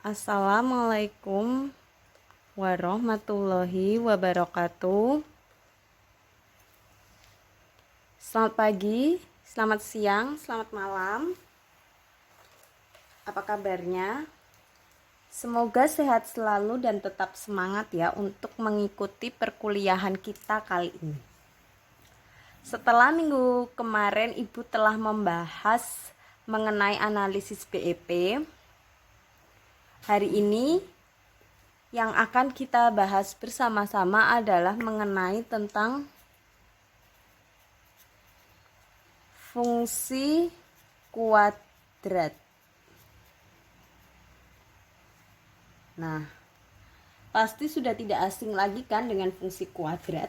Assalamualaikum warahmatullahi wabarakatuh. Selamat pagi, selamat siang, selamat malam. Apa kabarnya? Semoga sehat selalu dan tetap semangat ya untuk mengikuti perkuliahan kita kali ini. Setelah minggu kemarin Ibu telah membahas mengenai analisis BEP, hari ini yang akan kita bahas bersama-sama adalah mengenai tentang fungsi kuadrat. Nah, pasti sudah tidak asing lagi kan dengan fungsi kuadrat.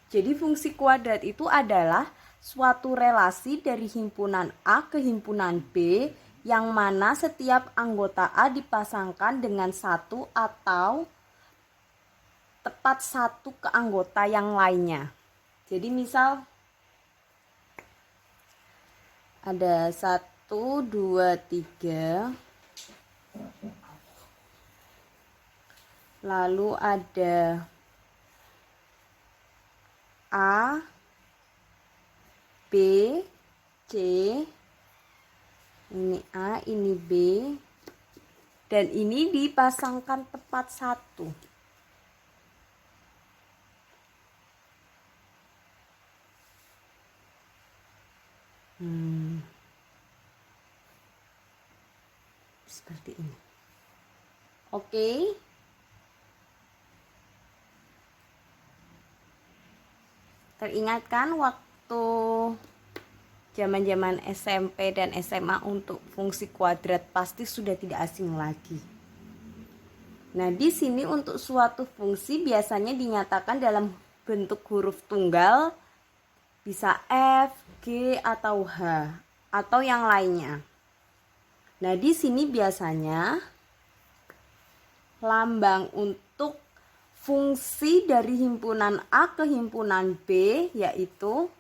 Jadi fungsi kuadrat itu adalah suatu relasi dari himpunan A ke himpunan B yang mana setiap anggota A dipasangkan dengan satu atau tepat satu ke anggota yang lainnya. Jadi misal ada 1, 2, 3, lalu ada A, B, C, ini A, ini B, dan ini dipasangkan tepat satu. Seperti ini. Oke. Teringatkan waktu zaman-zaman SMP dan SMA untuk fungsi kuadrat pasti sudah tidak asing lagi. Nah, di sini untuk suatu fungsi biasanya dinyatakan dalam bentuk huruf tunggal, bisa F, G, atau H, atau yang lainnya. Nah, di sini biasanya lambang untuk fungsi dari himpunan A ke himpunan B yaitu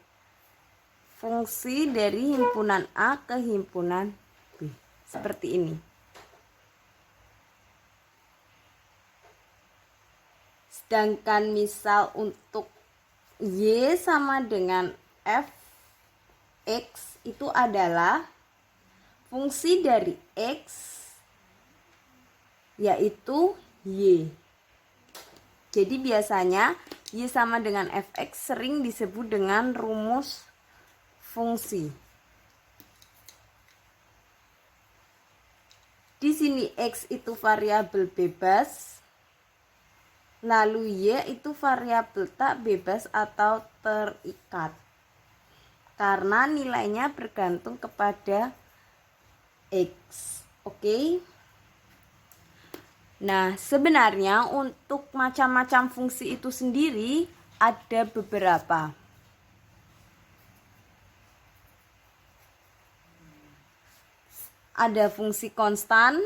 fungsi dari himpunan A ke himpunan B. Seperti ini. Sedangkan misal untuk Y sama dengan Fx itu adalah fungsi dari X yaitu Y. Jadi biasanya Y sama dengan Fx sering disebut dengan rumus fungsi. Di sini X itu variabel bebas, lalu Y itu variabel tak bebas atau terikat. Karena nilainya bergantung kepada X. Oke. Nah, sebenarnya untuk macam-macam fungsi itu sendiri ada beberapa. Ada fungsi konstan,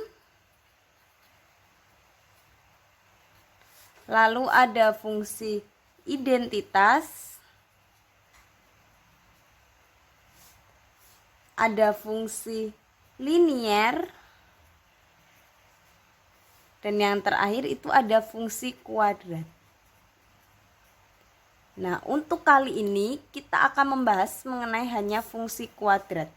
lalu ada fungsi identitas, ada fungsi linier, dan yang terakhir itu ada fungsi kuadrat. Nah, untuk kali ini kita akan membahas mengenai hanya fungsi kuadrat.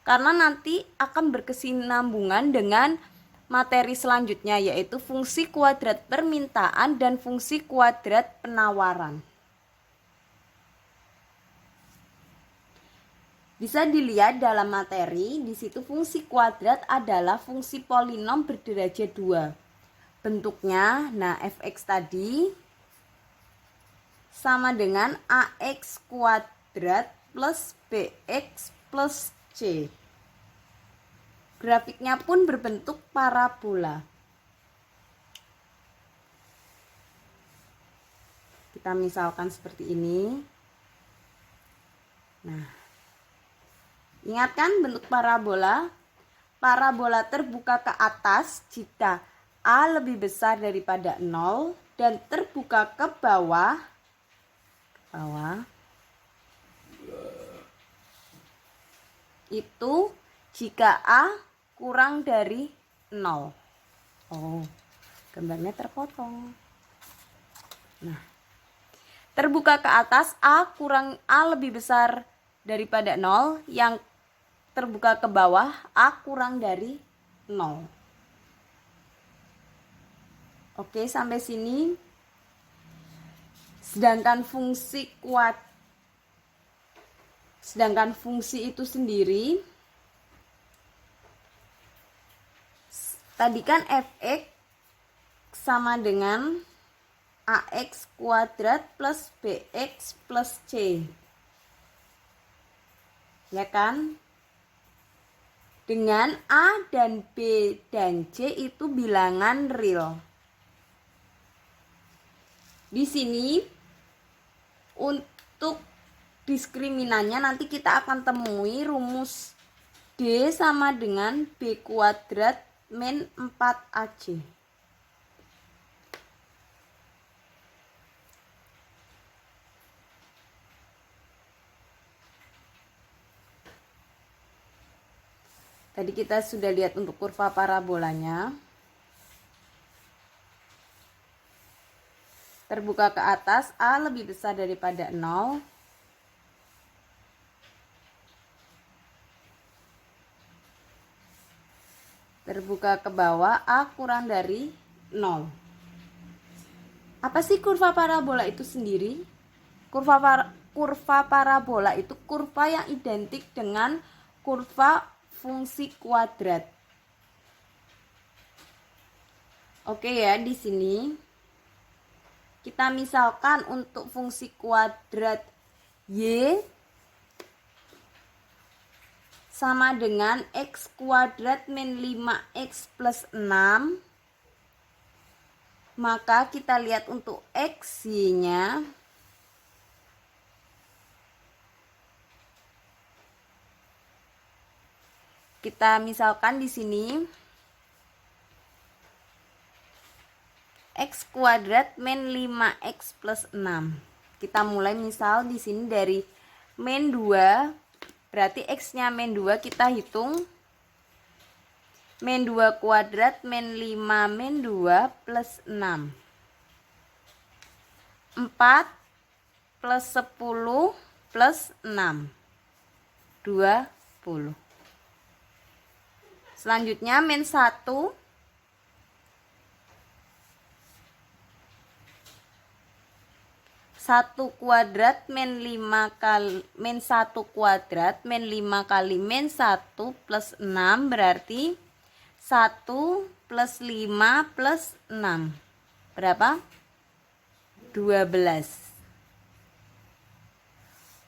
Karena nanti akan berkesinambungan dengan materi selanjutnya yaitu fungsi kuadrat permintaan dan fungsi kuadrat penawaran. Bisa dilihat dalam materi, di situ fungsi kuadrat adalah fungsi polinom berderajat 2. Bentuknya, nah fx tadi sama dengan ax kuadrat plus bx plus c. Grafiknya pun berbentuk parabola. Kita misalkan seperti ini. Nah, ingatkan bentuk parabola. Parabola terbuka ke atas jika A lebih besar daripada 0 dan terbuka ke bawah itu jika A kurang dari 0. Oh, gambarnya terpotong. Nah, terbuka ke atas A lebih besar daripada 0, yang terbuka ke bawah A kurang dari 0. Oke, sampai sini. Sedangkan fungsi itu sendiri, tadi kan fx sama dengan ax kuadrat plus bx plus c, ya kan? Dengan a dan b dan c itu bilangan real. Di sini untuk diskriminannya nanti kita akan temui rumus D sama dengan B kuadrat min 4AC. Tadi kita sudah lihat untuk kurva parabolanya. Terbuka ke atas, A lebih besar daripada 0. Terbuka ke bawah, A kurang dari 0. Apa sih kurva parabola itu sendiri? Kurva parabola itu kurva yang identik dengan kurva fungsi kuadrat. Oke ya, di sini kita misalkan untuk fungsi kuadrat Y sama dengan X kuadrat min 5X plus 6. Maka kita lihat untuk X, Y-nya. Kita misalkan di sini X kuadrat min 5X plus 6. Kita mulai misal di sini dari min 2, berarti X-nya min 2 kita hitung. Min 2 kuadrat min 5 min 2 plus 6. 4 plus 10 plus 6. 20. Selanjutnya min 1. 1 kuadrat min 5 kali min 1 kuadrat min 5 kali min 1 plus 6 berarti 1 plus 5 plus 6 berapa? 12.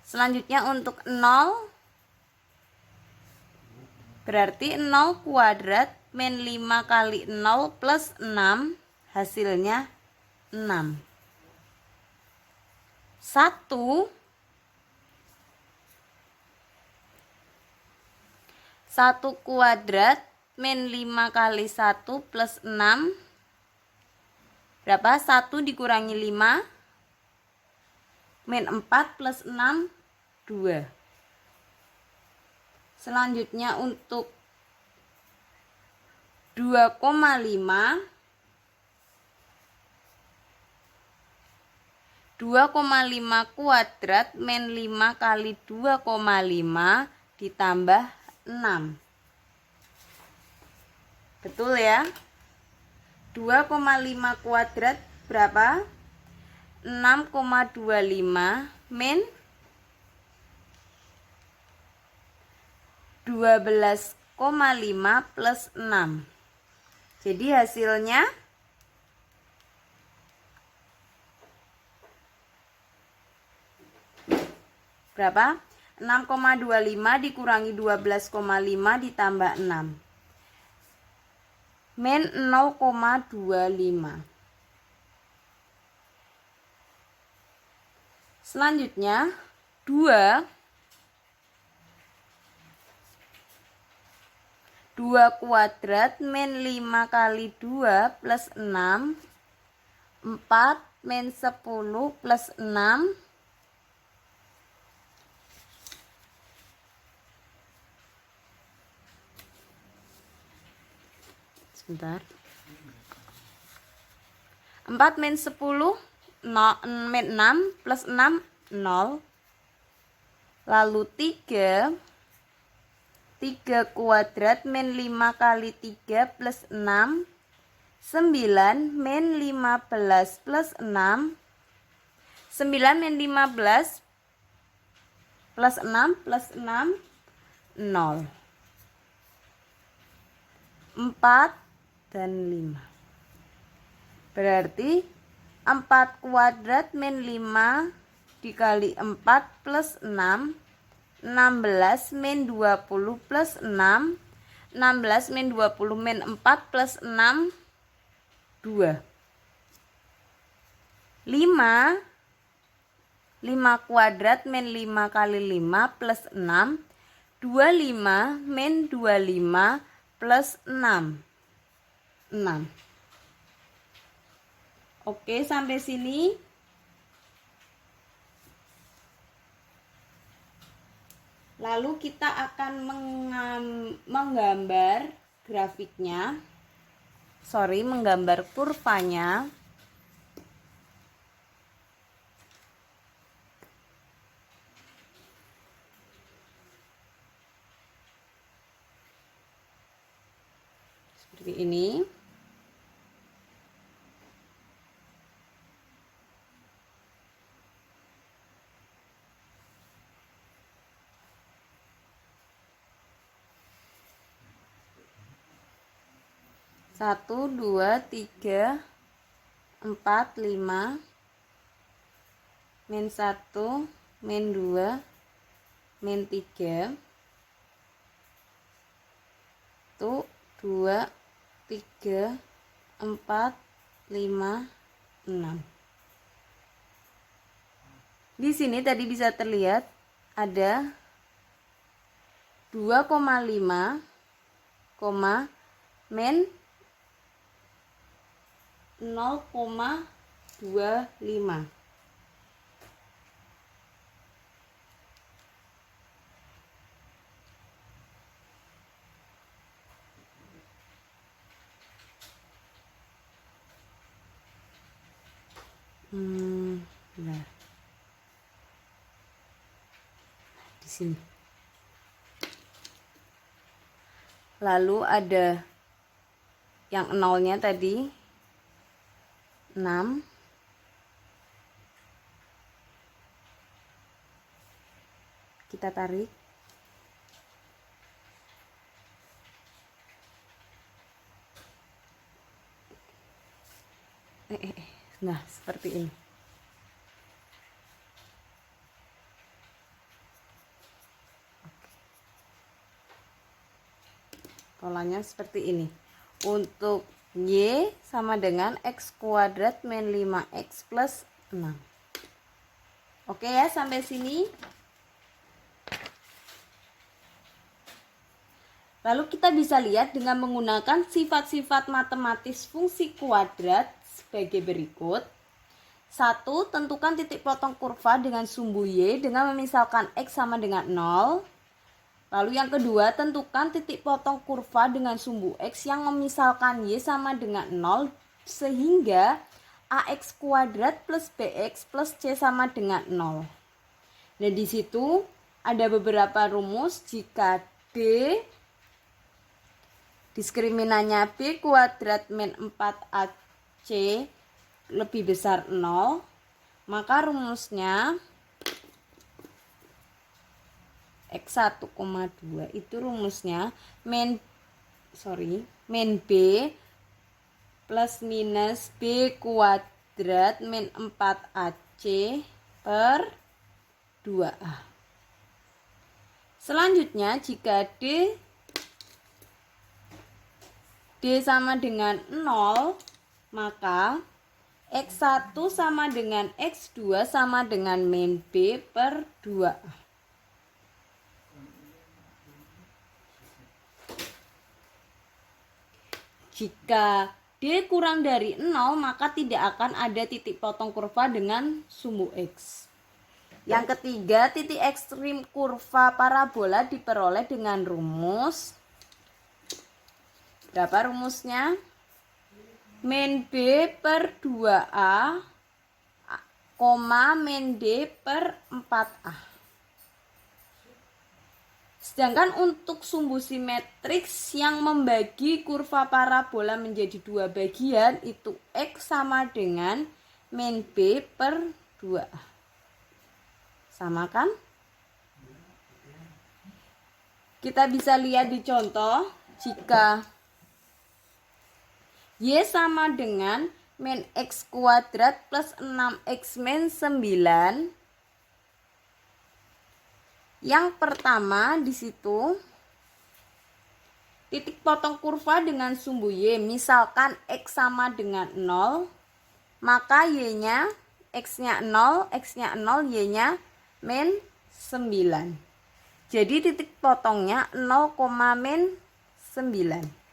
Selanjutnya untuk 0 berarti 0 kuadrat min 5 kali 0 plus 6 hasilnya 6. 1 kuadrat min 5 kali 1 plus 6 berapa? 1 dikurangi 5 min 4 plus 6 2. Selanjutnya untuk 2,5 kuadrat min 5 kali 2,5 ditambah 6. Betul ya? 2,5 kuadrat berapa? 6,25 min 12,5 plus 6. Jadi hasilnya berapa? 6,25 dikurangi 12,5 ditambah 6. Min 0,25. Selanjutnya 2 kuadrat min 5 kali 2 plus 6. 4 min 10 plus 6. Sebentar. 4 min 10 min 6 plus 6 0. Lalu 3 kuadrat min 5 kali 3 plus 6. 9 min 15 plus 6. 9 min 15 plus 6 plus 6 0. 4 dan 5. Berarti 4 kuadrat min 5 dikali 4 plus 6. 16 min 20 plus 6. 16 min 20 min 4 plus 6 2. 5 kuadrat min 5 kali 5 plus 6. 25 min 25 plus 6. 6. Oke, sampai sini. Lalu kita akan menggambar grafiknya. Menggambar kurvanya. Seperti ini. Satu, 2, 3, 4, 5, min 1, min 2, min 3, 1, 2, 3, 4, 5, 6. Di sini tadi bisa terlihat ada 2,5, min 0,25. Nah, di sini. Lalu ada yang nolnya tadi 6. Kita tarik. Nah, seperti ini. Polanya seperti ini. Untuk Y sama dengan X kuadrat min 5X plus 6. Oke ya, sampai sini. Lalu kita bisa lihat dengan menggunakan sifat-sifat matematis fungsi kuadrat sebagai berikut. 1. Tentukan titik potong kurva dengan sumbu Y dengan memisalkan X sama dengan 0. Lalu yang kedua, tentukan titik potong kurva dengan sumbu X yang memisalkan Y sama dengan 0 sehingga AX kuadrat plus BX plus C sama dengan 0. Nah, di situ ada beberapa rumus jika D diskriminannya B kuadrat min 4AC lebih besar 0, maka rumusnya X 1,2 itu rumusnya min B plus minus B kuadrat min 4AC per 2A. Selanjutnya jika D sama dengan 0, maka X1 sama dengan X2 sama dengan min B per 2A. Jika D kurang dari 0, maka tidak akan ada titik potong kurva dengan sumbu X. Yang ketiga, titik ekstrim kurva parabola diperoleh dengan rumus Berapa rumusnya? Min B per 2A, min D per 4A. Sedangkan untuk sumbu simetriks yang membagi kurva parabola menjadi dua bagian, itu X sama dengan min B per 2A. Sama kan? Kita bisa lihat di contoh, jika Y sama dengan min X kuadrat plus 6X min 9. Yang pertama di situ titik potong kurva dengan sumbu Y, misalkan X sama dengan 0, maka Y-nya, X-nya 0, X-nya 0, Y-nya min 9. Jadi titik potongnya 0, min 9.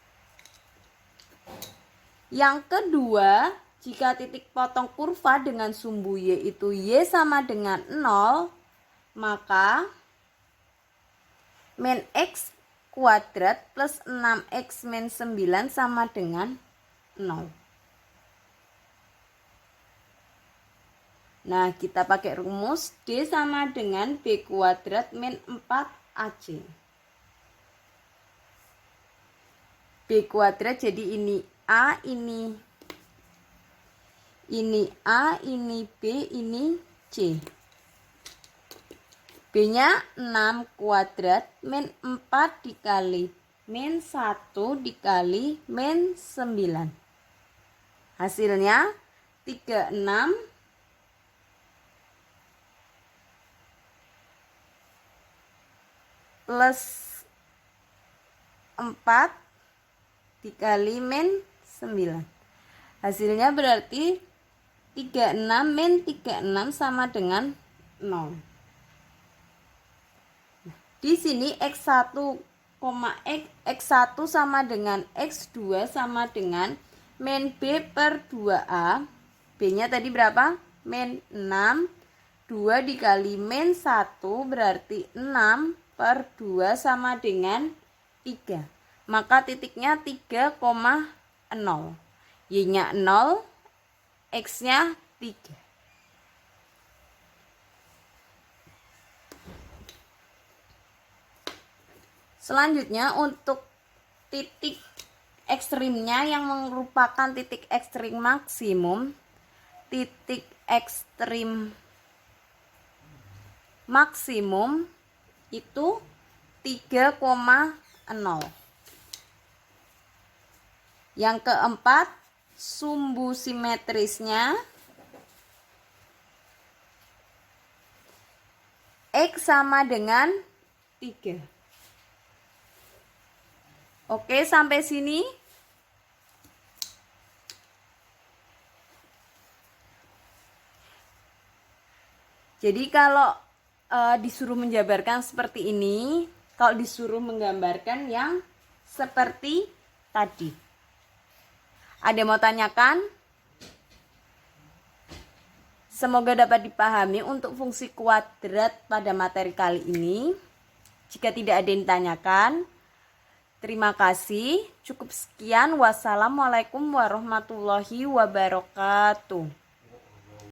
Yang kedua, jika titik potong kurva dengan sumbu Y itu Y sama dengan 0, maka min X kuadrat plus 6X min 9 sama dengan 0. Nah, kita pakai rumus D sama dengan B kuadrat min 4AC. B kuadrat jadi ini A, ini A, ini B, ini C. B-nya 6 kuadrat min 4 dikali min 1 dikali min 9. Hasilnya 36 plus 4 dikali min 9. Hasilnya berarti 36 min 36 sama dengan 0. Di sini X1, X1 sama dengan X2 sama dengan min B per 2A. B-nya tadi berapa? Min 6. 2 dikali min 1 berarti 6 per 2 sama dengan 3. Maka titiknya 3,0. Y-nya 0, X-nya 3. Selanjutnya untuk titik ekstrimnya yang merupakan titik ekstrim maksimum. Titik ekstrim maksimum itu 3,0. Yang keempat, sumbu simetrisnya X sama dengan 3. Oke, sampai sini. Jadi kalau disuruh menjabarkan seperti ini, kalau disuruh menggambarkan yang seperti tadi. Ada mau tanyakan? Semoga dapat dipahami untuk fungsi kuadrat pada materi kali ini. Jika tidak ada yang ditanyakan, terima kasih. Cukup sekian. Wassalamualaikum warahmatullahi wabarakatuh.